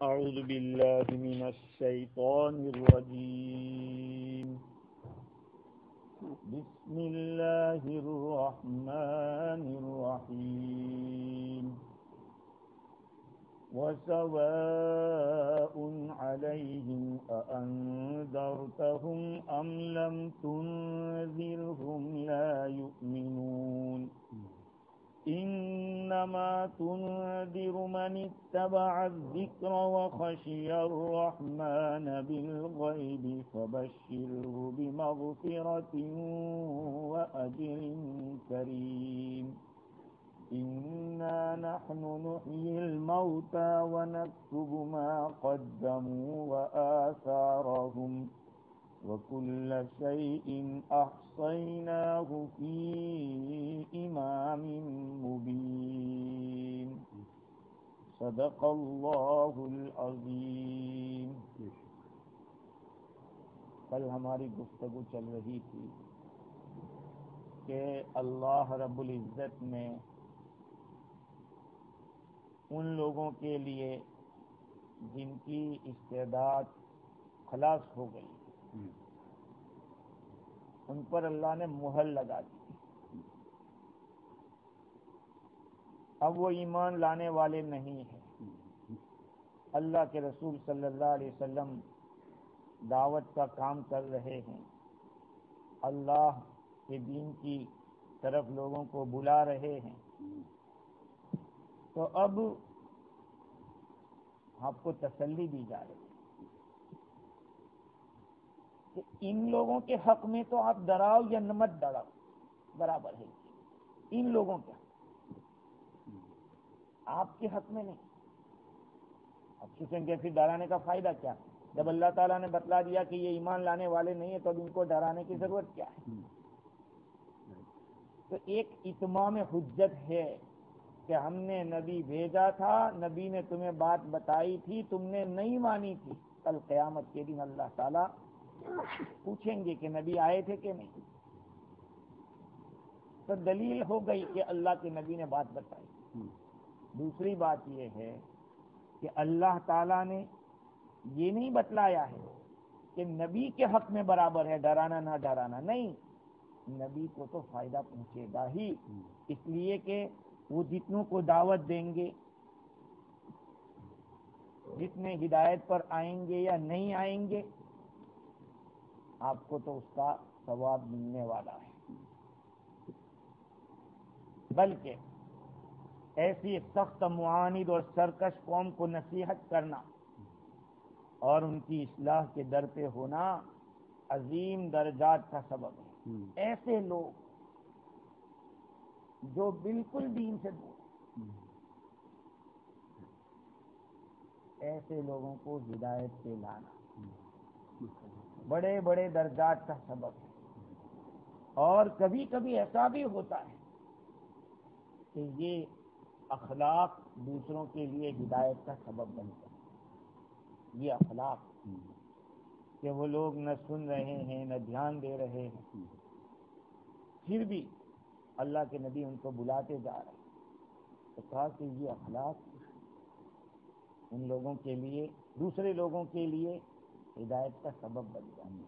أعوذ بالله من الشيطان الرجيم. بسم الله الرحمن الرحيم. وسواء عليهم أأنذرتهم أم لم تنذرهم لا يؤمنون. إنما تنذر من اتبع الذكر وخشي الرحمن بالغيب فبشره بمغفرة وأجر كريم. إنا نحن نحيي الموتى ونكتب ما قدموا وآثارهم وكل شيء أحصيناه في إمام مبين. صدق اللہ العظیم. کل ہماری گفتگو چل رہی تھی کہ اللہ رب العزت نے ان لوگوں کے لیے جن کی استعداد خلاص ہو گئی ان پر اللہ نے مہر لگا دی. اب وہ ایمان لانے والے نہیں ہیں. اللہ کے رسول صلی اللہ علیہ وسلم دعوت کا کام کر رہے ہیں، اللہ کے دین کی طرف لوگوں کو بلا رہے ہیں، تو اب آپ کو تسلی دی جا رہی ہے کہ ان لوگوں کے حق میں تو آپ ڈراؤ یا مت ڈراؤ برابر ہے. ان لوگوں کے حق، آپ کے حق میں نہیں. اب سوچیں گے پھر ڈرانے کا فائدہ کیا؟ جب اللہ تعالیٰ نے بتلا دیا کہ یہ ایمان لانے والے نہیں ہیں تو اب ان کو ڈرانے کی ضرورت کیا ہے؟ تو ایک اتمام حجت ہے کہ ہم نے نبی بھیجا تھا، نبی نے تمہیں بات بتائی تھی، تم نے نہیں مانی تھی. کل قیامت کے دن اللہ تعالیٰ پوچھیں گے کہ نبی آئے تھے کہ نہیں. تو دلیل ہو گئی کہ اللہ کے نبی نے بات بتائی. دوسری بات یہ ہے کہ اللہ تعالیٰ نے یہ نہیں بتلایا ہے کہ نبی کے حق میں برابر ہے ڈرانا نہ ڈرانا. نہیں، نبی کو تو فائدہ پہنچے گا ہی، اس لیے کہ وہ جتنوں کو دعوت دیں گے، جتنے ہدایت پر آئیں گے یا نہیں آئیں گے، آپ کو تو اس کا ثواب ملنے والا ہے. بلکہ ایسی سخت معاند اور سرکش قوم کو نصیحت کرنا اور ان کی اصلاح کے در پہ ہونا عظیم درجات کا سبب ہے. ایسے لوگ جو بالکل دین سے دور، ایسے لوگوں کو ہدایت پہ لانا بڑے بڑے درجات کا سبب ہے. اور کبھی کبھی ایسا بھی ہوتا ہے کہ یہ اخلاق دوسروں کے لیے ہدایت کا سبب بنتا ہے. یہ اخلاق کہ وہ لوگ نہ سن رہے ہیں نہ دھیان دے رہے ہیں، پھر بھی اللہ کے نبی ان کو بلاتے جا رہے ہیں. تو کہا کہ یہ اخلاق ان لوگوں کے لیے، دوسرے لوگوں کے لیے ہدایت کا سبب بن جائے.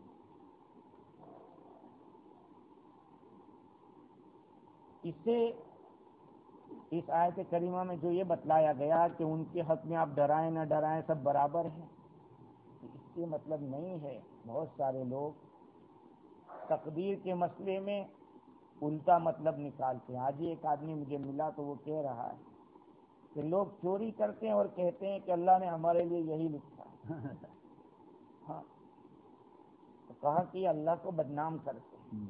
اس سے اس آیت کریمہ میں جو یہ بتلایا گیا کہ ان کے حق میں آپ ڈرائیں نہ ڈرائیں سب برابر ہیں، اس کے مطلب نہیں ہے. بہت سارے لوگ تقدیر کے مسئلے میں الٹا مطلب نکالتے ہیں. آج ایک آدمی مجھے ملا تو وہ کہہ رہا ہے کہ لوگ چوری کرتے ہیں اور کہتے ہیں کہ اللہ نے ہمارے لیے یہی لکھا. ہاں، تو کہا کہ اللہ کو بدنام کرتے ہیں،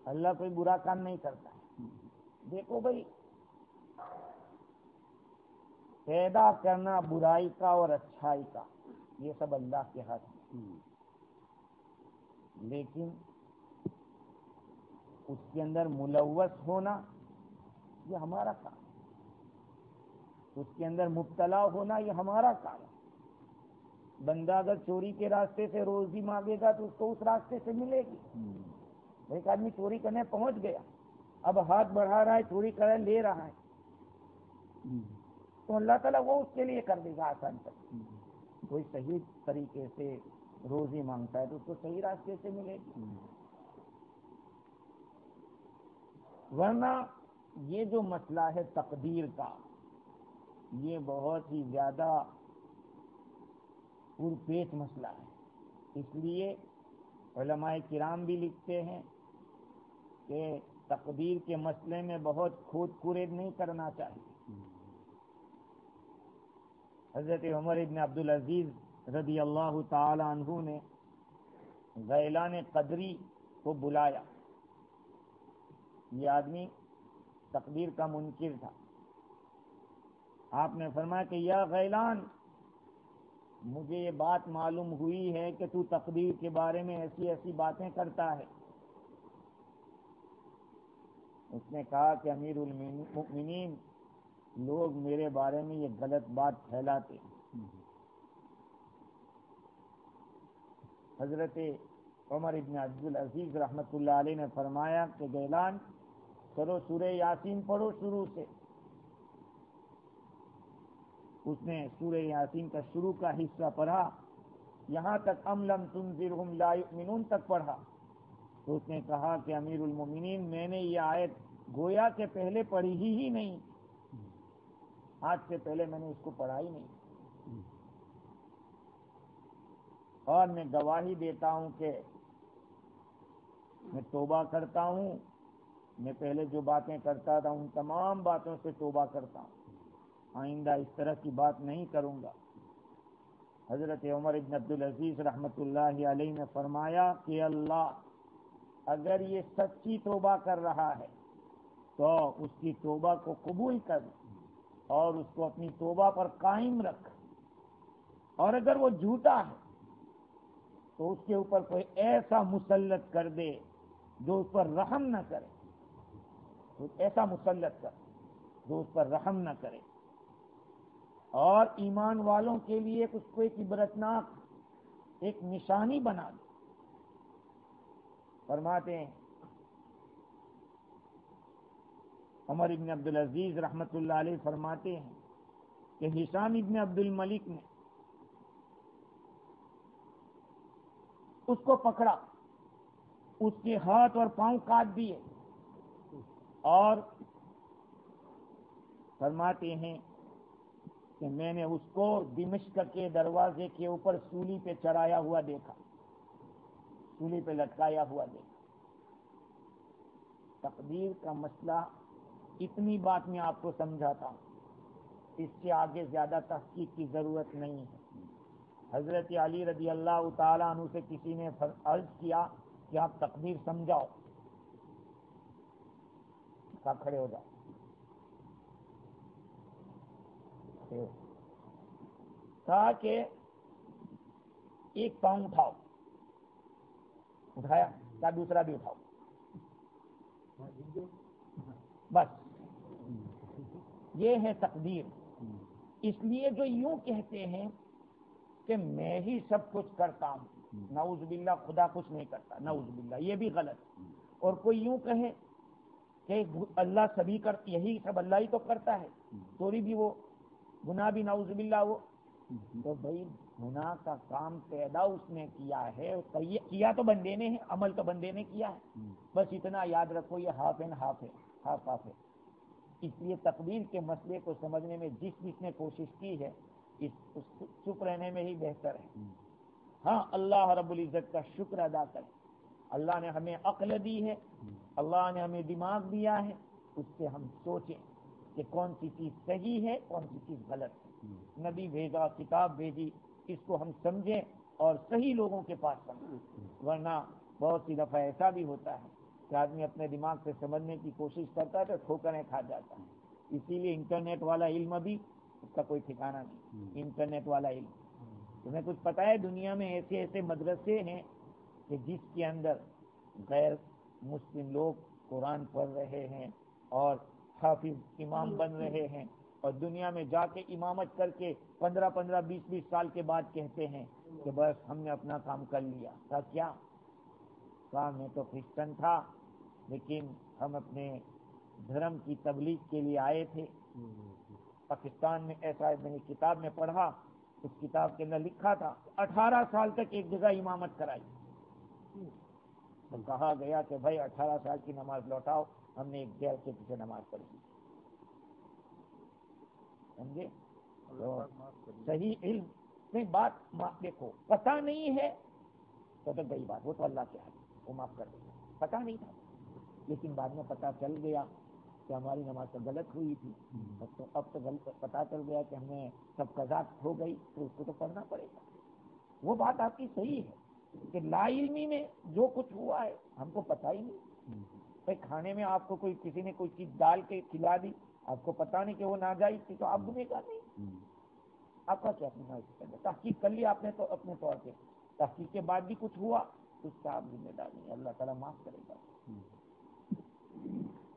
اللہ کوئی برا کام نہیں کرتا. دیکھو بھائی، پیدا کرنا برائی کا اور اچھائی کا یہ سب اللہ کے ہاتھ میں، لیکن اس کے اندر ملوث ہونا یہ ہمارا کام، اس کے اندر مبتلا ہونا یہ ہمارا کام ہے. بندہ اگر چوری کے راستے سے روزی مانگے گا تو اس کو اس راستے سے ملے گی. ایک آدمی چوری کرنے پہنچ گیا، اب ہاتھ بڑھا رہا ہے، چوری کر لے رہا ہے، تو اللہ تعالیٰ وہ اس کے لیے کر دے گا آسان کر. کوئی صحیح طریقے سے روزی مانگتا ہے تو اس کو صحیح راستے سے ملے گی. ورنہ یہ جو مسئلہ ہے تقدیر کا، یہ بہت ہی زیادہ پرپیچ مسئلہ ہے. اس لیے علماء کرام بھی لکھتے ہیں کہ تقدیر کے مسئلے میں بہت کھود کورید نہیں کرنا چاہیے. حضرت عمر ابن عبدالعزیز رضی اللہ تعالی عنہ نے غیلان قدری کو بلایا. یہ آدمی تقدیر کا منکر تھا. آپ نے فرمایا کہ یا غیلان، مجھے یہ بات معلوم ہوئی ہے کہ تو تقدیر کے بارے میں ایسی ایسی باتیں کرتا ہے. اس نے کہا کہ امیر المؤمنین، لوگ میرے بارے میں یہ غلط بات پھیلاتے. حضرت عمر ابن عبدالعزیز رحمۃ اللہ علیہ نے فرمایا کہ غیلان، چلو سورہ یاسین پڑھو شروع سے. اس نے سورہ یاسین کا شروع کا حصہ پڑھا، یہاں تک ام لم تنذرہم لا یؤمنون تک پڑھا. تو اس نے کہا کہ امیر المومنین، میں نے یہ آیت گویا کہ پہلے پڑھی ہی نہیں، آج سے پہلے میں نے اس کو پڑھا ہی نہیں. اور میں گواہی دیتا ہوں کہ میں توبہ کرتا ہوں، میں پہلے جو باتیں کرتا تھا ان تمام باتوں سے توبہ کرتا ہوں، آئندہ اس طرح کی بات نہیں کروں گا. حضرت عمر بن عبدالعزیز رحمۃ اللہ علیہ نے فرمایا کہ اللہ اگر یہ سچی توبہ کر رہا ہے تو اس کی توبہ کو قبول کر اور اس کو اپنی توبہ پر قائم رکھ، اور اگر وہ جھوٹا ہے تو اس کے اوپر کوئی ایسا مسلط کر دے جو اس پر رحم نہ کرے، ایسا مسلط کر جو اس پر رحم نہ کرے، اور ایمان والوں کے لیے اس کو ایک عبرتناک ایک نشانی بنا دے. فرماتے ہیں عمر ابن عبدالعزیز رحمۃ اللہ علیہ فرماتے ہیں کہ ہشام ابن عبد الملک نے اس کو پکڑا، اس کے ہاتھ اور پاؤں کاٹ دیے، اور فرماتے ہیں کہ میں نے اس کو دمشق کے دروازے کے اوپر سولی پہ چڑھایا ہوا دیکھا، سولی پہ لٹکایا ہوا دیکھا. تقدیر کا مسئلہ اتنی بات میں آپ کو سمجھاتا ہوں، اس سے آگے زیادہ تحقیق کی ضرورت نہیں ہے. حضرت علی رضی اللہ تعالیٰ عنہ سے کسی نے عرض کیا کہ آپ تقدیر سمجھاؤ. کھڑے ہو جاؤ. کہا کہ ایک پاؤں اٹھاؤ، اٹھایا، کیا دوسرا بھی اٹھاؤ، بس یہ ہے تقدیر. اس لیے جو یوں کہتے ہیں کہ میں ہی سب کچھ کرتا ہوں، نعوذ باللہ خدا کچھ نہیں کرتا، نعوذ باللہ، یہ بھی غلط. اور کوئی یوں کہے کہ اللہ سبھی یہی سب اللہ ہی تو کرتا ہے، چوری بھی وہ، گناہ بھی نعوذ باللہ وہ. تو بھائی گناہ کا کام پیدا اس نے کیا ہے، کیا تو بندے نے ہے، عمل تو بندے نے کیا ہے، بس اتنا یاد رکھو یہ ہاف اینڈ ہاف ہے، ہاف ہاف ہے. اس لیے تقدیر کے مسئلے کو سمجھنے میں جس نے کوشش کی ہے چپ رہنے میں ہی بہتر ہے. ہاں اللہ رب العزت کا شکر ادا کریں، اللہ نے ہمیں عقل دی ہے، اللہ نے ہمیں دماغ دیا ہے، اس سے ہم سوچیں کہ کون سی چیز صحیح ہے، کون سی چیز غلط ہے. نبی بھیجا، کتاب بھیجی، اس کو ہم سمجھیں اور صحیح لوگوں کے پاس سمجھیں. ورنہ بہت سی دفعہ ایسا بھی ہوتا ہے کہ آدمی اپنے دماغ سے سمجھنے کی کوشش کرتا ہے تو ٹھوکریں کھا جاتا ہے. اسی لیے انٹرنیٹ والا علم بھی اس کا کوئی ٹھکانہ نہیں. انٹرنیٹ والا علم، تمہیں کچھ پتا ہے دنیا میں ایسے ایسے مدرسے ہیں کہ جس کے اندر غیر مسلم لوگ قرآن پڑھ رہے ہیں اور حافظ امام بن رہے ہیں، اور دنیا میں جا کے امامت کر کے 15 20 سال کے بعد کہتے ہیں کہ بس ہم نے اپنا کام کر لیا. کیا کام؟ میں تو کرسچن تھا لیکن ہم اپنے دھرم کی تبلیغ کے لیے آئے تھے پاکستان میں ایسا میں نے کتاب میں پڑھا، اس کتاب کے اندر لکھا تھا 18 سال تک ایک جگہ امامت کرائی، تو کہا گیا کہ بھائی 18 سال کی نماز لوٹاؤ، ہم نے ایک گیل کے پیچھے نماز پڑھی، سمجھے؟ صحیح علم نہیں، بات دیکھو پتہ نہیں ہے تو گئی بات، وہ تو اللہ کے حق، وہ معاف کر دے، پتہ نہیں تھا لیکن بعد میں پتہ چل گیا کہ ہماری نماز تو غلط ہوئی تھی، اب تو غلط پتہ چل گیا کہ ہمیں سب قضا ہو گئی، تو اس کو تو پڑھنا پڑے گا۔ وہ بات آپ کی صحیح ہے کہ لا علمی میں جو کچھ ہوا ہے ہم کو پتہ ہی نہیں، بھائی کھانے میں آپ کو کوئی کسی نے کوئی چیز ڈال کے کھلا دی، آپ کو پتہ نہیں کہ وہ ناجائز تھی، تو آپ گنہگار نہیں، آپ کا کیا گناہ؟ تحقیق کر لی آپ نے تو اپنے طور پہ، تحقیق کے بعد بھی کچھ ہوا تو اس کا آپ ذمہ دار نہیں، اللہ تعالیٰ معاف کرے گا۔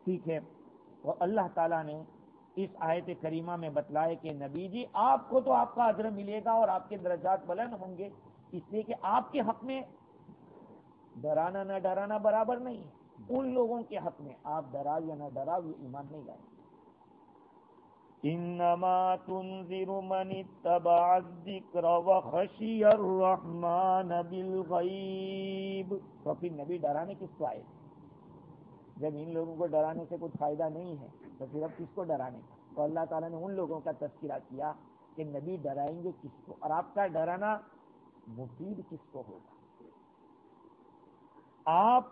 ٹھیک ہے، تو اللہ تعالیٰ نے اس آیت کریمہ میں بتلائے کہ نبی جی آپ کو تو آپ کا اجر ملے گا اور آپ کے درجات بلند ہوں گے، اس لیے کہ آپ کے حق میں ڈرانا نہ ڈرانا برابر نہیں ہے، ان لوگوں کے حق میں آپ ڈرا یا نہ ڈرا وہ ایمان نہیں لائیں گے۔ انما تنذر من اتبع الذکر وخشی الرحمن بالغیب، تو پھر نبی ڈرانے کس کو آئے؟ جب ان لوگوں کو ڈرانے سے کچھ فائدہ نہیں ہے تو پھر اب کس کو ڈرانے کا؟ تو اللہ تعالیٰ نے ان لوگوں کا تذکرہ کیا کہ نبی ڈرائیں گے کس کو، اور آپ کا ڈرانا مفید کس کو ہوگا؟ آپ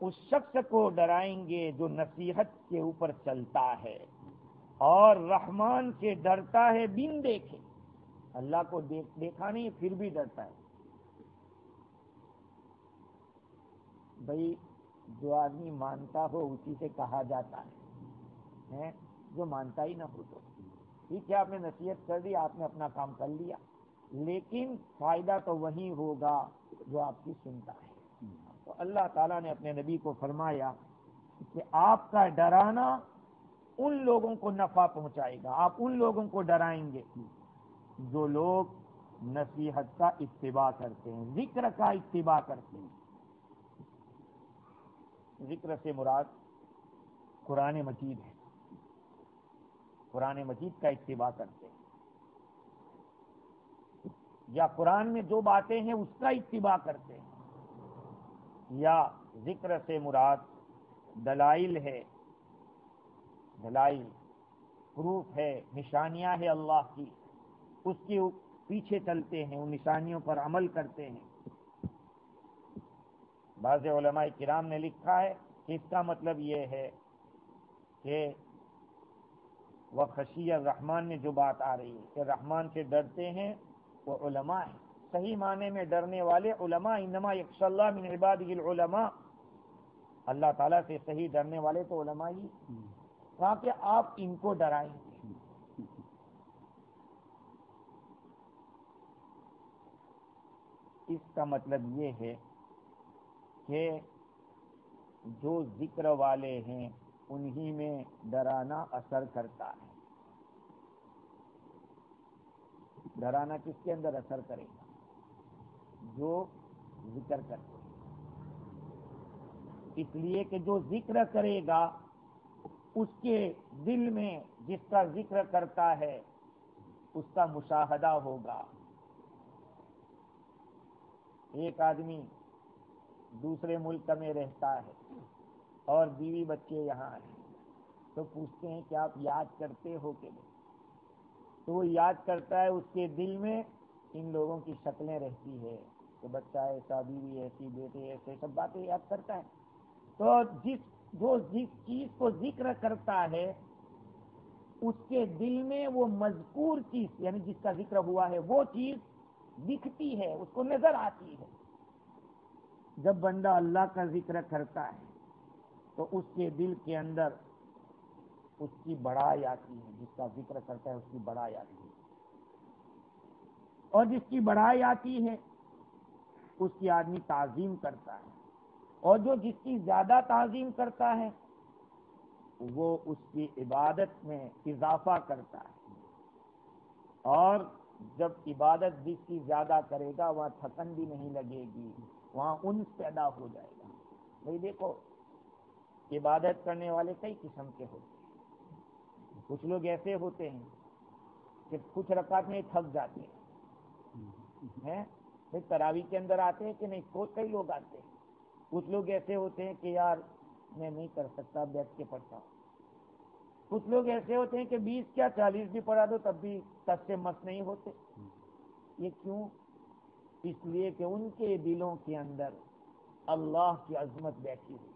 اس شخص کو ڈرائیں گے جو نصیحت کے اوپر چلتا ہے اور رحمان سے ڈرتا ہے بن دیکھے، اللہ کو دیکھا نہیں پھر بھی ڈرتا ہے۔ بھائی جو آدمی مانتا ہو اسی سے کہا جاتا ہے، جو مانتا ہی نہ ہو تو ٹھیک ہے، آپ نے نصیحت کر دی، آپ نے اپنا کام کر لیا، لیکن فائدہ تو وہی ہوگا جو آپ کی سنتا ہے۔ تو اللہ تعالیٰ نے اپنے نبی کو فرمایا کہ آپ کا ڈرانا ان لوگوں کو نفع پہنچائے گا، آپ ان لوگوں کو ڈرائیں گے جو لوگ نصیحت کا اتباع کرتے ہیں، ذکر کا اتباع کرتے ہیں۔ ذکر سے مراد قرآن مجید ہے، قرآن مجید کا اتباع کرتے ہیں، یا قرآن میں جو باتیں ہیں اس کا اتباع کرتے ہیں، یا ذکر سے مراد دلائل ہے، دلائل پروف ہے، نشانیاں ہیں اللہ کی، اس کے پیچھے چلتے ہیں، ان نشانیوں پر عمل کرتے ہیں۔ بعض علماء کرام نے لکھا ہے کہ اس کا مطلب یہ ہے کہ وہ خشی الرحمان میں جو بات آ رہی ہے کہ رحمان سے ڈرتے ہیں وہ علماء ہیں، صحیح معنی میں ڈرنے والے علماء، انما یخشی اللہ من عبادہ العلماء، اللہ تعالیٰ سے صحیح ڈرنے والے تو علماء ہی، کہا کہ آپ ان کو ڈرائیں گے۔ اس کا مطلب یہ ہے کہ جو ذکر والے ہیں انہی میں ڈرانا اثر کرتا ہے۔ ڈرانا کس کے اندر اثر کرے گا؟ جو ذکر کرتے ہیں، اس لیے کہ جو ذکر کرے گا اس کے دل میں جس کا ذکر کرتا ہے اس کا مشاہدہ ہوگا۔ ایک آدمی دوسرے ملک میں رہتا ہے اور بیوی بچے یہاں ہیں، تو پوچھتے ہیں کہ آپ یاد کرتے ہو کہ نہیں؟ تو وہ یاد کرتا ہے، اس کے دل میں ان لوگوں کی شکلیں رہتی ہے کہ بچہ ایسا، بیوی ایسی، بیٹے ایسے، سب باتیں یاد کرتا ہے۔ تو جس چیز کو ذکر کرتا ہے اس کے دل میں وہ مذکور چیز، یعنی جس کا ذکر ہوا ہے وہ چیز دکھتی ہے، اس کو نظر آتی ہے۔ جب بندہ اللہ کا ذکر کرتا ہے تو اس کے دل کے اندر اس کی بڑائی آتی ہے، جس کا ذکر کرتا ہے اس کی بڑائی آتی ہے، اور جس کی بڑائی آتی ہے اس کی آدمی تعظیم کرتا ہے، اور جو جس کی زیادہ تعظیم کرتا ہے وہ اس کی عبادت میں اضافہ کرتا ہے، اور جب عبادت جس کی زیادہ کرے گا وہاں تھکن بھی نہیں لگے گی، وہاں انس پیدا ہو جائے گا۔ بھئی دیکھو عبادت کرنے والے کئی قسم کے ہوتے ہیں، کچھ لوگ ایسے ہوتے ہیں کہ کچھ رکعت میں تھک جاتے ہیں، پھر تراویح کے اندر آتے ہیں کہ نہیں، کئی لوگ آتے ہیں. کچھ لوگ ایسے ہوتے ہیں کہ یار میں نہیں کر سکتا، بیٹھ کے پڑھتا ہوں. کچھ لوگ ایسے ہوتے ہیں کہ 20 کیا 40 بھی پڑھا دو تب بھی تس سے مس نہیں ہوتے. یہ کیوں؟ اس لیے کہ ان کے دلوں کے اندر اللہ کی عظمت بیٹھی ہوئی،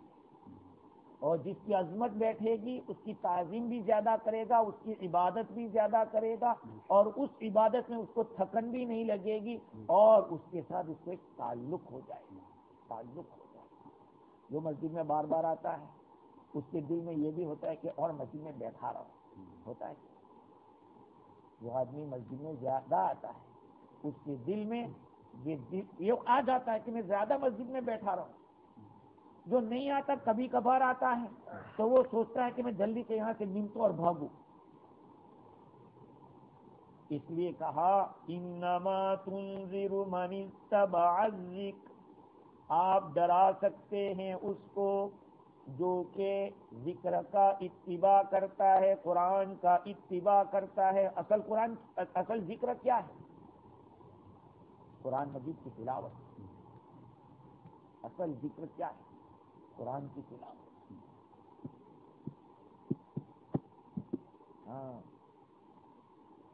اور جس کی عظمت بیٹھے گی اس کی تعظیم بھی زیادہ کرے گا، اس کی عبادت بھی زیادہ کرے گا، اور اس عبادت میں اس کو تھکن بھی نہیں لگے گی، اور اس کے ساتھ اس کو ایک تعلق ہو جائے گا. جو مسجد میں بار بار آتا ہے اس کے دل میں یہ بھی ہوتا ہے کہ اور مسجد میں بیٹھا رہا ہوتا ہے. جو آدمی مسجد میں زیادہ آتا ہے اس کے دل میں یہ آ جاتا ہے کہ میں زیادہ مسجد میں بیٹھا رہا ہوں. جو نہیں آتا کبھی کبھار آتا ہے تو وہ سوچتا ہے کہ میں جلدی سے یہاں سے نمٹوں اور بھاگوں. اس لیے کہا انما تنذر من اتبع الذکر، آپ ڈرا سکتے ہیں اس کو جو کہ ذکر کا اتباع کرتا ہے، قرآن کا اتباع کرتا ہے. اصل ذکر کیا ہے؟ قرآن مجید کی تلاوت. اصل ذکر کیا ہے؟ قرآن کی تلاوت. ہاں،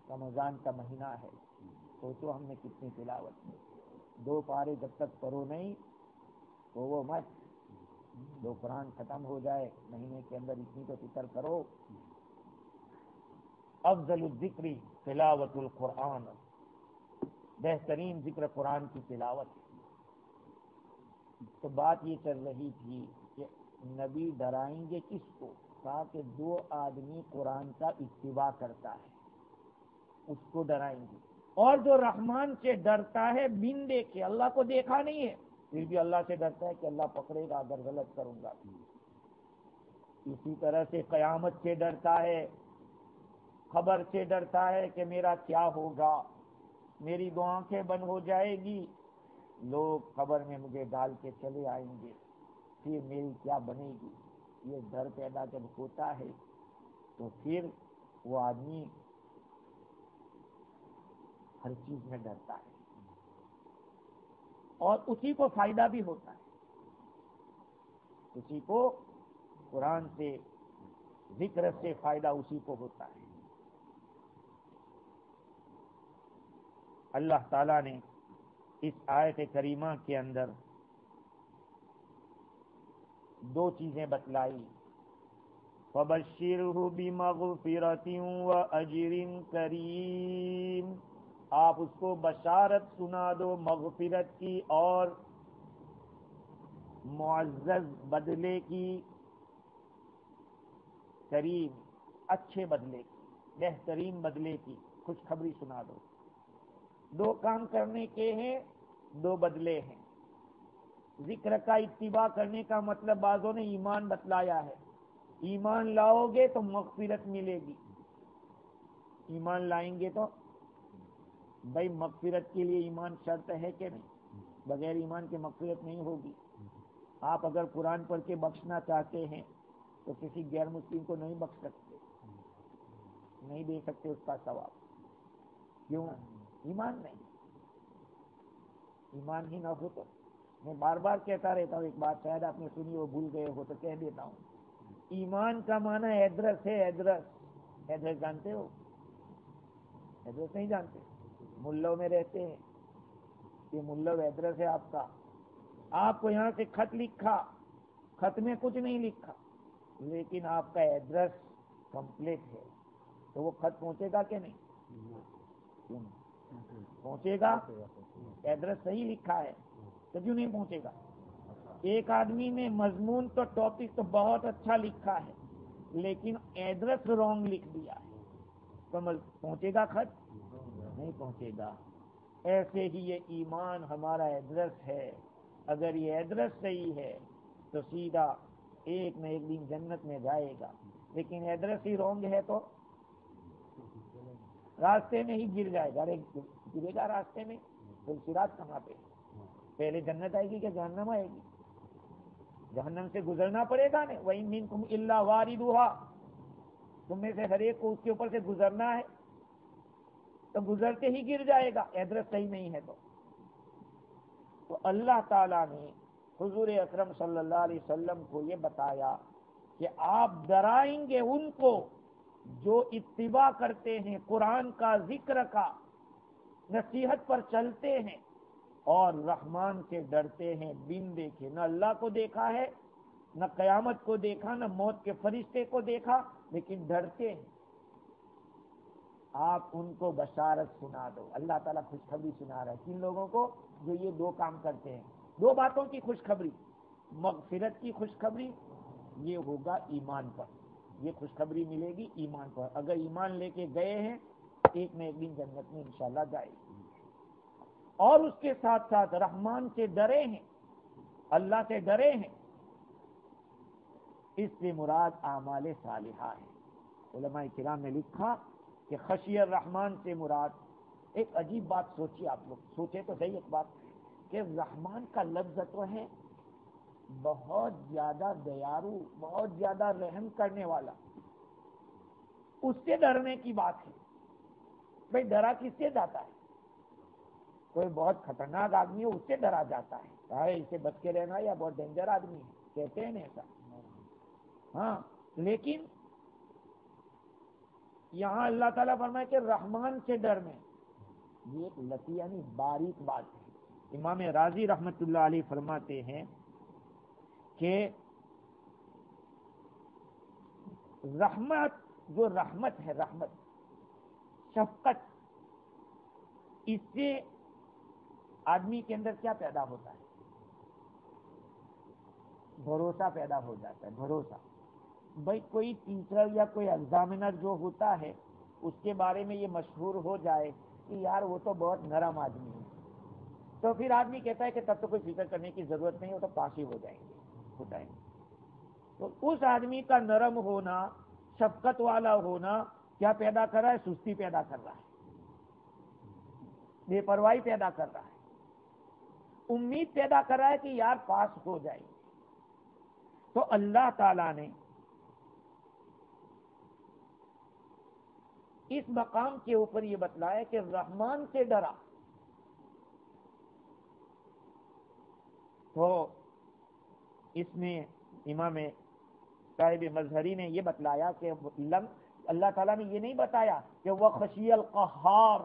رمضان کا مہینہ ہے، سوچو ہم نے کتنی تلاوت کی. 2 پارے جب تک پڑھو نہیں تو وہ مت، 2 قرآن ختم ہو جائے مہینے کے اندر اتنی تو فکر کرو. افضل الذکر تلاوت القرآن، بہترین ذکر قرآن کی تلاوت. تو بات یہ چل رہی تھی کہ نبی ڈرائیں گے کس کو؟ کہا کہ 2 آدمی قرآن کا اتباع کرتا ہے اس کو ڈرائیں گے، اور جو رحمان سے ڈرتا ہے بن دیکھے، اللہ کو دیکھا نہیں ہے پھر بھی اللہ سے ڈرتا ہے کہ اللہ پکڑے گا اگر غلط کروں گا. اسی طرح سے قیامت سے ڈرتا ہے، خبر سے ڈرتا ہے کہ میرا کیا ہوگا، میری 2 آنکھیں بند ہو جائے گی، لوگ قبر میں مجھے ڈال کے چلے آئیں گے، پھر میری کیا بنے گی. یہ ڈر پیدا جب ہوتا ہے تو پھر وہ آدمی ہر چیز میں ڈرتا ہے، اور اسی کو فائدہ بھی ہوتا ہے. اسی کو قرآن سے، ذکر سے فائدہ اسی کو ہوتا ہے. اللہ تعالیٰ نے اس آیت کریمہ کے اندر 2 چیزیں بتلائی. فَبَشِّرْهُ بِمَغْفِرَةٍ وَأَجْرٍ كَرِيمٍ، آپ اس کو بشارت سنا دو مغفرت کی اور معزز بدلے کی، کریم اچھے بدلے کی، بہترین بدلے کی خوشخبری سنا دو. 2 کام کرنے کے ہیں، 2 بدلے ہیں. ذکر کا اتباع کرنے کا مطلب بعضوں نے ایمان بتلایا ہے. ایمان لاؤ گے تو مغفرت ملے گی. ایمان لائیں گے تو بھائی مغفرت کے لیے ایمان شرط ہے کہ نہیں؟ بغیر ایمان کے مغفرت نہیں ہوگی. آپ اگر قرآن پڑھ کے بخشنا چاہتے ہیں تو کسی غیر مسلم کو نہیں بخش سکتے، نہیں دے سکتے اس کا ثواب. کیوں؟ ایمان نہیں. ایمان ہی نہ ہو تو، میں بار بار کہتا رہتا ہوں، ایک بات شاید آپ نے سنی ہو، بھول گئے ہو تو کہہ دیتا ہوں. ایمان کا معنی ایڈریس ہے. ایڈریس جانتے ہو؟ ایڈریس نہیں جانتے؟ ملوں میں رہتے ہیں، یہ ملو ایڈریس ہے آپ کا. آپ کو یہاں سے خط لکھا، خط میں کچھ نہیں لکھا لیکن آپ کا ایڈریس کمپلیٹ ہے، تو وہ خط پہنچے گا کہ نہیں؟ پہنچے گا. ایڈریس صحیح لکھا ہے تو کیوں نہیں پہنچے گا؟ ایک آدمی نے مضمون تو ٹاپک تو بہت اچھا لکھا ہے لیکن ایڈریس رونگ لکھ دیا ہے، تو پہنچے گا خط؟ نہیں پہنچے گا. ایسے ہی یہ ایمان ہمارا ایڈریس ہے. اگر یہ ایڈریس صحیح ہے تو سیدھا ایک نہ ایک دن جنت میں جائے گا، لیکن ایڈریس ہی رونگ ہے تو راستے میں ہی گر جائے گا. گرے گا راستے میں، پھر صراط کہاں پہ؟ پہلے جنت آئے گی کہ جہنم آئے گی؟ جہنم سے گزرنا پڑے گا نا. وَإِن مِّنكُمْ إِلَّا وَارِدُهَا، تم میں سے ہر ایک کو اس کے اوپر سے گزرنا ہے تو گزرتے ہی گر جائے گا، ایڈریس صحیح نہیں ہے تو اللہ تعالیٰ نے حضور اکرم صلی اللہ علیہ وسلم کو یہ بتایا کہ آپ ڈرائیں گے ان کو جو اتباع کرتے ہیں قرآن کا، ذکر کا، نصیحت پر چلتے ہیں اور رحمان سے ڈرتے ہیں بن دیکھے، نہ اللہ کو دیکھا ہے، نہ قیامت کو دیکھا، نہ موت کے فرشتے کو دیکھا، لیکن ڈرتے ہیں۔ آپ ان کو بشارت سنا دو۔ اللہ تعالیٰ خوشخبری سنا رہا ہے کن لوگوں کو؟ جو یہ دو کام کرتے ہیں، دو باتوں کی خوشخبری، مغفرت کی خوشخبری، یہ ہوگا ایمان پر، یہ خوشخبری ملے گی ایمان پر۔ اگر ایمان لے کے گئے ہیں ایک نہ ایک دن جنت میں انشاءاللہ جائے گی، اور اس کے ساتھ ساتھ رحمان سے ڈرے ہیں، اللہ سے ڈرے ہیں، اس سے مراد اعمال صالحہ ہے۔ علماء کرام نے لکھا کہ خشی الرحمان سے مراد، ایک عجیب بات سوچیے، آپ لوگ سوچے تو صحیح ایک بات کہ رحمان کا لفظ تو ہے بہت زیادہ دیارو، بہت زیادہ رحم کرنے والا، اس سے ڈرنے کی بات ہے۔ بھئی ڈرا کس سے جاتا ہے؟ کوئی بہت خطرناک آدمی ہے اس سے ڈرا جاتا ہے، اسے بچ کے رہنا یا بہت ڈینجر آدمی ہے، کہتے ہیں ایسا، ہاں، لیکن یہاں اللہ تعالیٰ فرمائے کہ رحمان سے ڈرنے، یہ ایک لطیف یعنی باریک بات ہے۔ امام راضی رحمت اللہ علیہ فرماتے ہیں کہ رحمت، جو رحمت ہے، رحمت، شفقت، اس سے آدمی کے اندر کیا پیدا ہوتا ہے؟ بھروسہ پیدا ہو جاتا ہے، بھروسہ۔ بھائی کوئی ٹیچر یا کوئی ایگزامینر جو ہوتا ہے اس کے بارے میں یہ مشہور ہو جائے کہ یار وہ تو بہت نرم آدمی ہے، تو پھر آدمی کہتا ہے کہ تب تو کوئی فکر کرنے کی ضرورت نہیں، وہ تو پاس ہی ہو جائیں گے۔ تو اس آدمی کا نرم ہونا، شفقت والا ہونا کیا پیدا کر رہا ہے؟ سستی پیدا کر رہا ہے، بے پرواہی پیدا کر رہا ہے، امید پیدا کر رہا ہے کہ یار پاس ہو جائے۔ تو اللہ تعالیٰ نے اس مقام کے اوپر یہ بتلایا کہ رحمان سے ڈرا، تو اس میں امام صاحب مظہری نے یہ بتلایا کہ اللہ تعالیٰ نے یہ نہیں بتایا کہ وہ خشی القہار،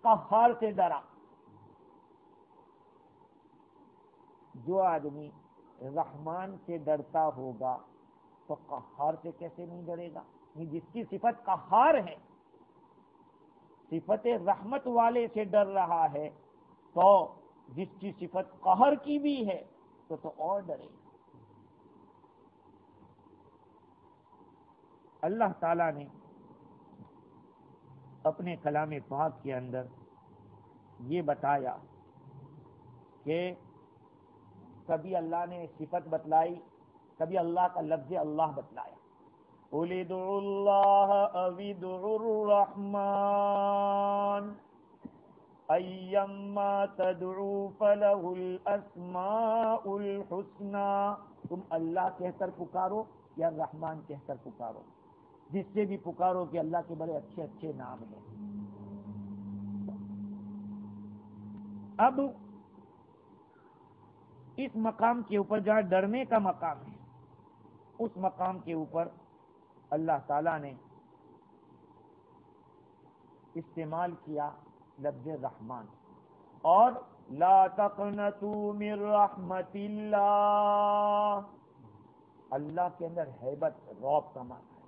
قہار سے ڈرا۔ جو آدمی رحمان سے ڈرتا ہوگا تو قہار سے کیسے نہیں ڈرے گا؟ جس کی صفت قہار ہے، صفت رحمت والے سے ڈر رہا ہے، تو جس کی صفت قہر کی بھی ہے تو اور ڈرے گا۔ اللہ تعالیٰ نے اپنے کلام پاک کے اندر یہ بتایا کہ کبھی اللہ نے صفت بتلائی، کبھی اللہ کا لفظ اللہ بتلایا، قُلِ ادْعُوا اللَّهَ أَوِ ادْعُوا الرَّحْمَٰنَ أَيَّمَّا تَدْعُوا فَلَهُ الْأَسْمَاءُ الْحُسْنَىٰ، تم اللہ کہہ کر پکارو یا رحمان کہہ کر پکارو، جس سے بھی پکارو کہ اللہ کے بڑے اچھے اچھے نام ہیں۔ اب اس مقام کے اوپر جہاں ڈرنے کا مقام ہے، اس مقام کے اوپر اللہ تعالیٰ نے استعمال کیا لفظ رحمان، اور لا تقنطوا من رحمت اللہ، اللہ کے اندر ہیبت، رعب کا معنی ہے،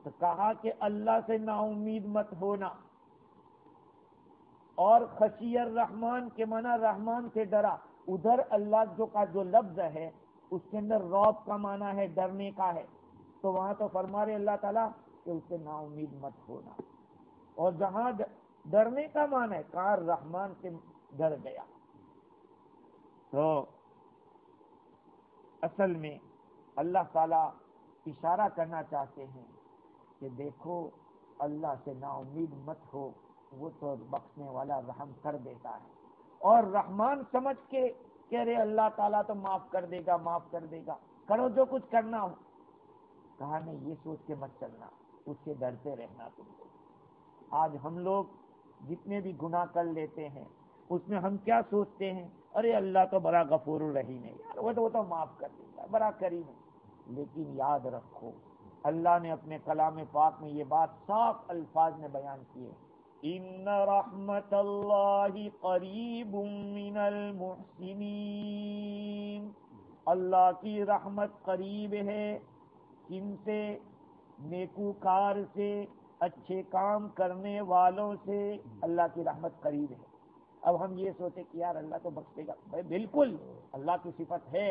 تو کہا کہ اللہ سے نا امید مت ہونا، اور خشی الرحمان کے معنی رحمان سے ڈرا، ادھر اللہ کا جو لفظ ہے اس کے اندر رعب کا معنی ہے، ڈرنے کا ہے، تو وہاں تو فرما رہے اللہ تعالیٰ کہ اس سے نا امید مت ہونا، اور جہاں ڈرنے کا معنی ہے کہا رحمان سے ڈر گیا۔ تو اصل میں اللہ تعالیٰ اشارہ کرنا چاہتے ہیں کہ دیکھو اللہ سے نا امید مت ہو، وہ تو بخشنے والا رحم کر دیتا ہے، اور رحمان سمجھ کے کہہ رہے اللہ تعالیٰ تو معاف کر دے گا، معاف کر دے گا، کرو جو کچھ کرنا ہو۔ کہا نہیں، یہ سوچ کے مت چلنا، اس سے ڈرتے رہنا تم کو۔ آج ہم لوگ جتنے بھی گناہ کر لیتے ہیں اس میں ہم کیا سوچتے ہیں، ارے اللہ تو بڑا غفور الرحیم ہے یار، وہ تو معاف کر دے گا، بڑا کریم ہے۔ لیکن یاد رکھو اللہ نے اپنے کلام پاک میں یہ بات صاف الفاظ میں بیان کی ہے، ان رحمت اللہ قریب من المحسنین، اللہ کی رحمت قریب ہے کن سے؟ نیکوکار سے، اچھے کام کرنے والوں سے اللہ کی رحمت قریب ہے۔ اب ہم یہ سوچیں کہ یار اللہ تو بخشے گا، بھائی بالکل اللہ کی صفت ہے،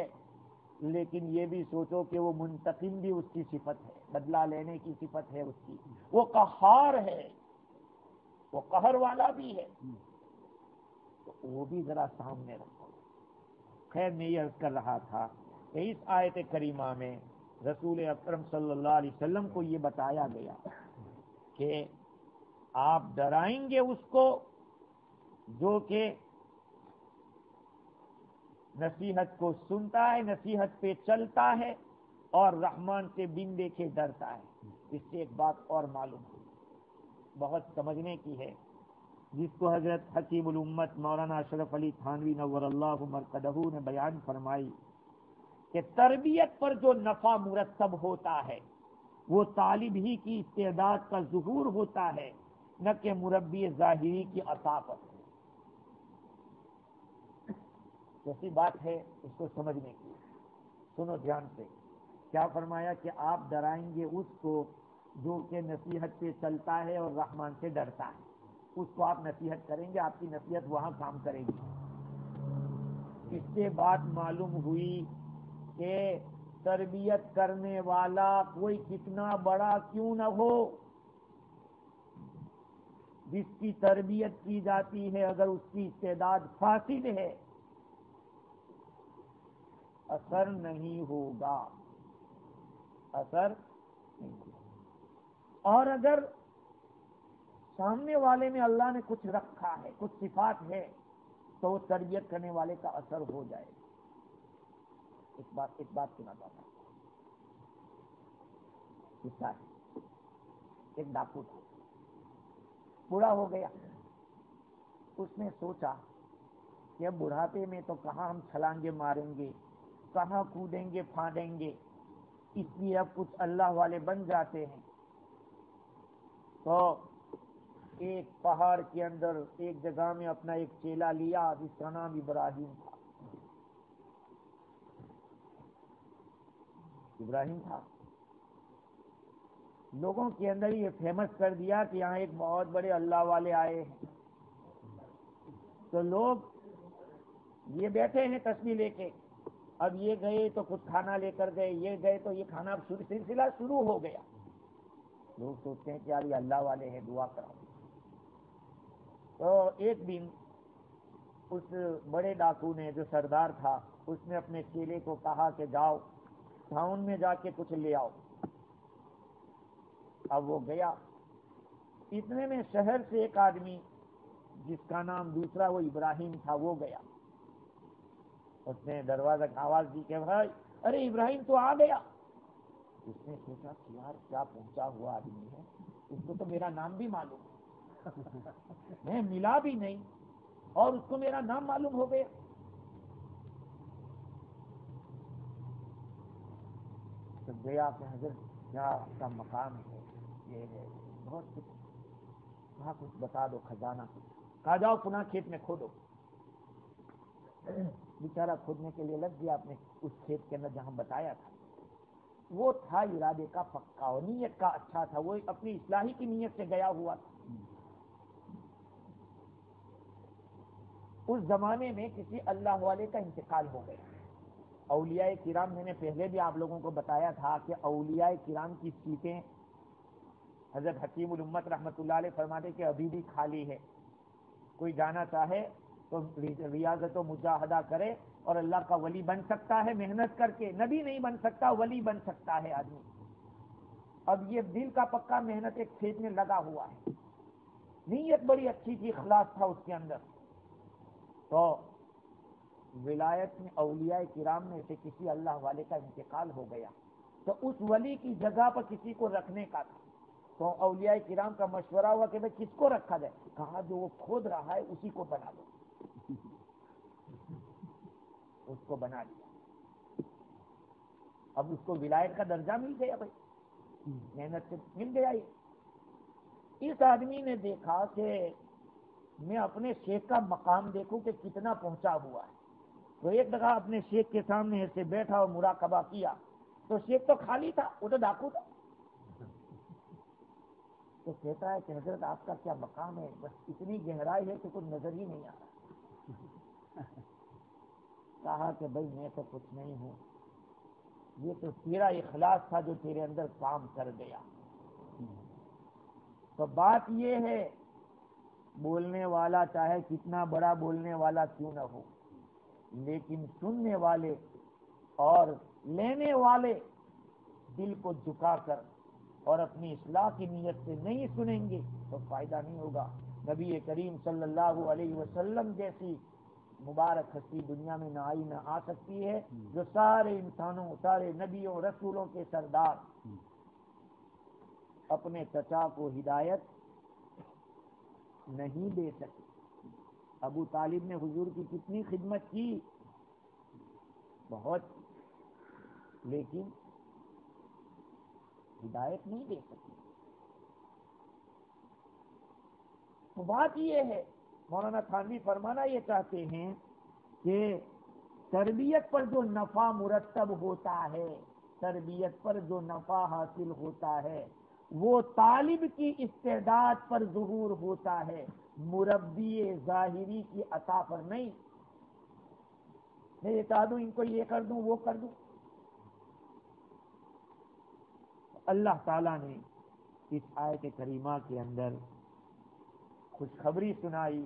لیکن یہ بھی سوچو کہ وہ منتقم بھی اس کی صفت ہے، بدلہ لینے کی صفت ہے اس کی، وہ قہار ہے، وہ قہر والا بھی ہے، تو وہ بھی ذرا سامنے رکھو۔ خیر میں یہ عرض کر رہا تھا کہ اس آیت کریمہ میں رسول اکرم صلی اللہ علیہ وسلم کو یہ بتایا گیا کہ آپ ڈرائیں گے اس کو جو کہ نصیحت کو سنتا ہے، نصیحت پہ چلتا ہے اور رحمان سے بن دیکھے ڈرتا ہے۔ اس سے ایک بات اور معلوم ہے، بہت سمجھنے کی ہے، جس کو حضرت حکیم الامت مولانا اشرف علی تھانوی نور اللہ مرقدہ نے بیان فرمائی کہ تربیت پر جو نفع مرتب ہوتا ہے وہ طالب ہی کی استعداد کا ظہور ہوتا ہے، نہ کہ مربی ظاہری کی عطافت۔ کیسی بات ہے اس کو سمجھنے کی، سنو دھیان سے۔ کیا فرمایا کہ آپ ڈرائیں گے اس کو جو کہ نصیحت پہ چلتا ہے اور رحمان سے ڈرتا ہے، اس کو آپ نصیحت کریں گے، آپ کی نصیحت وہاں کام کرے گی۔ اس سے بات معلوم ہوئی کہ تربیت کرنے والا کوئی کتنا بڑا کیوں نہ ہو، جس کی تربیت کی جاتی ہے اگر اس کی استعداد فاسد ہے اثر نہیں ہوگا، اثر نہیں ہوگا۔ اور اگر سامنے والے میں اللہ نے کچھ رکھا ہے، کچھ صفات ہے، تو وہ تربیت کرنے والے کا اثر ہو جائے گا۔ ایک بات سنا چاہتا ہوں، ایک ڈاکو تھا، بوڑھا ہو گیا، اس نے سوچا کہ اب بڑھاپے میں تو کہاں ہم چھلانگے ماریں گے، کہاں کودیں گے پھاندیں گے، اس لیے اب کچھ اللہ والے بن جاتے ہیں۔ تو ایک پہاڑ کے اندر ایک جگہ میں اپنا ایک چیلا لیا جس کا نام ابراہیم تھا۔ لوگوں کے اندر یہ فیمس کر دیا کہ یہاں ایک بہت بڑے اللہ والے آئے ہیں، تو لوگ یہ بیٹھے ہیں تسبیح لے کے، اب یہ گئے تو کچھ کھانا لے کر گئے، یہ گئے تو یہ کھانا سلسلہ شروع ہو گیا۔ لوگ سوچتے ہیں کہ یار یہ اللہ والے ہیں، دعا کراؤ۔ تو ایک دن اس بڑے ڈاکو نے، جو سردار تھا، اس نے اپنے چیلے کو کہا کہ جاؤ ٹاؤن میں جا کے کچھ لے آؤ۔ اب وہ گیا، اتنے میں شہر سے ایک آدمی جس کا نام دوسرا وہ ابراہیم تھا وہ گیا۔ اس نے دروازہ کی آواز دی کہ بھائی، ارے ابراہیم تو آ گیا۔ اس نے سوچا کہ یار کیا پہنچا ہوا آدمی ہے، اس کو تو میرا نام بھی معلوم ہے، میں ملا بھی نہیں اور اس کو میرا نام معلوم ہو گیا۔ تو گیا کہ حضرت کیا آپ کا مقام ہے، یہ ہے بہت کچھ، کہاں کچھ بتا دو، خزانہ کچھ، کہا جاؤ فلاں کھیت میں کھودو۔ بیچارہ کھودنے کے لیے لگ گیا اپنے اس کھیت کے اندر جہاں بتایا تھا۔ وہ تھا ارادے کا پکا اور نیت کا اچھا تھا، وہ اپنی اصلاحی کی نیت سے گیا ہوا تھا۔ اس زمانے میں کسی اللہ والے کا انتقال ہو گیا۔ اولیاء کرام، میں نے پہلے بھی آپ لوگوں کو بتایا تھا کہ اولیاء کرام کی سیٹیں حضرت حکیم الامت رحمت اللہ علیہ فرماتے کہ ابھی بھی خالی ہے، کوئی جانا چاہے تو ریاضت و مجاہدہ کرے اور اللہ کا ولی بن سکتا ہے محنت کر کے، نبی نہیں بن سکتا ولی بن سکتا ہے آدمی۔ اب یہ دل کا پکا محنت ایک کھیت میں لگا ہوا ہے، نیت بڑی اچھی تھی، اخلاص تھا اس کے اندر۔ تو ولایت میں اولیاء کرام میں سے کسی اللہ والے کا انتقال ہو گیا، تو اس ولی کی جگہ پر کسی کو رکھنے کا تھا، تو اولیاء کرام کا مشورہ ہوا کہ بھائی کس کو رکھا جائے؟ کہا جو وہ کھود رہا ہے اسی کو بنا دو، اس کو بنا دیا۔ اب اس کو ولایت کا درجہ مل گیا، بھائی محنت سے مل گیا۔ اس آدمی نے دیکھا کہ میں اپنے شیخ کا مقام دیکھوں کہ کتنا پہنچا ہوا ہے، تو ایک دفعہ اپنے شیخ کے سامنے ایسے بیٹھا اور مراقبہ کیا، تو شیخ تو خالی تھا، وہ تو ڈاکو تھا۔ تو کہتا ہے کہ حضرت آپ کا کیا مقام ہے، بس اتنی گہرائی ہے کہ کچھ نظر ہی نہیں آ رہا۔ کہا کہ بھائی میں تو کچھ نہیں ہوں، یہ تو تیرا اخلاص تھا جو تیرے اندر کام کر گیا۔ تو بات یہ ہے، بولنے والا چاہے کتنا بڑا بولنے والا کیوں نہ ہو، لیکن سننے والے اور لینے والے دل کو جھکا کر اور اپنی اصلاح کی نیت سے نہیں سنیں گے تو فائدہ نہیں ہوگا۔ نبی کریم صلی اللہ علیہ وسلم جیسی مبارک ہستی دنیا میں نہ آئی نہ آ سکتی ہے، جو سارے انسانوں، سارے نبیوں رسولوں کے سردار، اپنے چچا کو ہدایت نہیں دے سکے۔ ابو طالب نے حضور کی کتنی خدمت کی، بہت، لیکن ہدایت نہیں دے سکے۔ تو بات یہ ہے، مولانا تھانوی فرمانا یہ چاہتے ہیں کہ تربیت پر جو نفع مرتب ہوتا ہے، تربیت پر جو نفع حاصل ہوتا ہے وہ طالب کی استعداد پر ظہور ہوتا ہے، مربی ظاہری کی عطا پر نہیں۔ میں یہ چاہ دوں ان کو یہ کر دوں وہ کر دوں۔ اللہ تعالیٰ نے اس آیت کریمہ کے اندر خوشخبری سنائی۔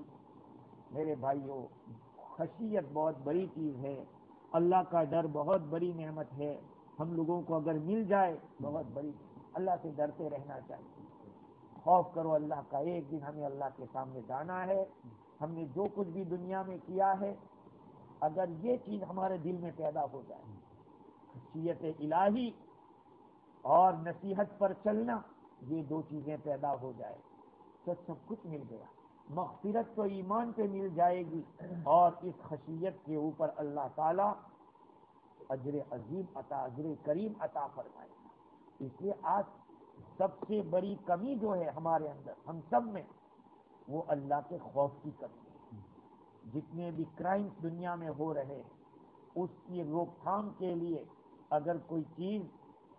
میرے بھائیوں، خشیت بہت بڑی چیز ہے، اللہ کا ڈر بہت بڑی نعمت ہے، ہم لوگوں کو اگر مل جائے بہت بڑی، اللہ سے ڈرتے رہنا چاہیے۔ خوف کرو اللہ کا، ایک دن ہمیں اللہ کے سامنے جانا ہے۔ ہم نے جو کچھ بھی دنیا میں کیا ہے، اگر یہ چیز ہمارے دل میں پیدا ہو جائے، خشیت الہی اور نصیحت پر چلنا، یہ دو چیزیں پیدا ہو جائے تو سب کچھ مل گیا۔ مغفرت تو ایمان پہ مل جائے گی، اور اس خشیت کے اوپر اللہ تعالیٰ اجر عظیم عطا، اجر کریم عطا فرمائے گا۔ اس لیے آج سب سے بڑی کمی جو ہے ہمارے اندر، ہم سب میں، وہ اللہ کے خوف کی کمی ہے۔ جتنے بھی کرائمز دنیا میں ہو رہے ہیں، اس کی روک تھام کے لیے اگر کوئی چیز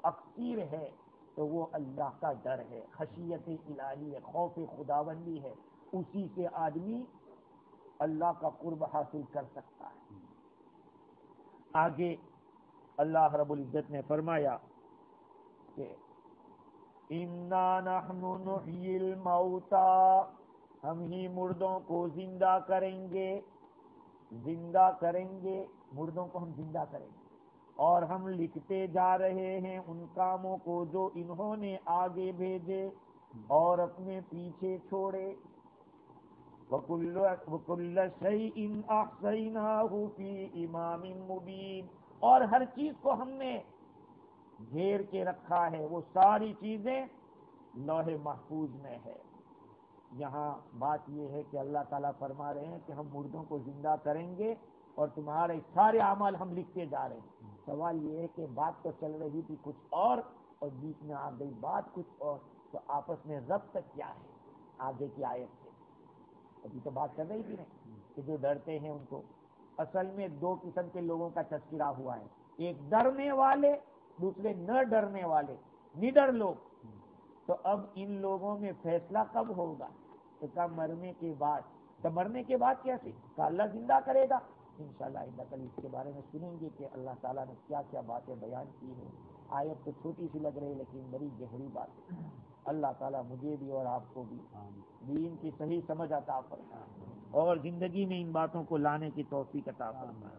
اکثیر ہے تو وہ اللہ کا ڈر ہے، خشیت الہی ہے، خوف خداوندی ہے۔ اسی سے آدمی اللہ کا قرب حاصل کر سکتا ہے۔ آگے اللہ رب العزت نے فرمایا کہ اِنَّا نَحْنُ نُحْيِي الْمَوْتَى، ہم ہی مردوں کو زندہ کریں گے، زندہ کریں گے، مردوں کو ہم زندہ کریں گے، اور ہم لکھتے جا رہے ہیں ان کاموں کو جو انہوں نے آگے بھیجے اور اپنے پیچھے چھوڑے۔ وَكُلَّ شَيْءٍ أَحْصَيْنَاهُ فِي إِمَامٍ مُبِينٍ، اور ہر چیز کو ہم نے گھیر کے رکھا ہے، وہ ساری چیزیں لوح محفوظ میں ہے۔ یہاں بات یہ ہے کہ اللہ تعالیٰ فرما رہے ہیں کہ ہم مردوں کو زندہ کریں گے اور تمہارے سارے اعمال ہم لکھتے جا رہے ہیں۔ سوال یہ ہے کہ بات تو چل رہی تھی کچھ اور بیچ میں آ گئی بات کچھ اور، تو آپس میں ربط کیا ہے آگے کی آیت سے؟ ابھی تو بات کر رہی تھی نا کہ جو ڈرتے ہیں ان کو، اصل میں دو قسم کے لوگوں کا تذکرہ ہوا ہے، ایک ڈرنے والے، دوسرے نہ ڈرنے والے، نڈر لوگ۔ تو اب ان لوگوں میں فیصلہ کب ہوگا؟ تو کہا مرنے کے بعد۔ تو مرنے کے بعد کیسے؟ کہ اللہ زندہ کرے گا۔ انشاءاللہ آئندہ کل اس کے بارے میں سنیں گے کہ اللہ تعالیٰ نے کیا کیا باتیں بیان کی ہیں۔ آیت تو چھوٹی سی لگ رہی ہے لیکن بڑی گہری بات ہے۔ اللہ تعالیٰ مجھے بھی اور آپ کو بھی دین کی صحیح سمجھ عطا فرمائے اور زندگی میں ان باتوں کو لانے کی توفیق عطا فرمائے۔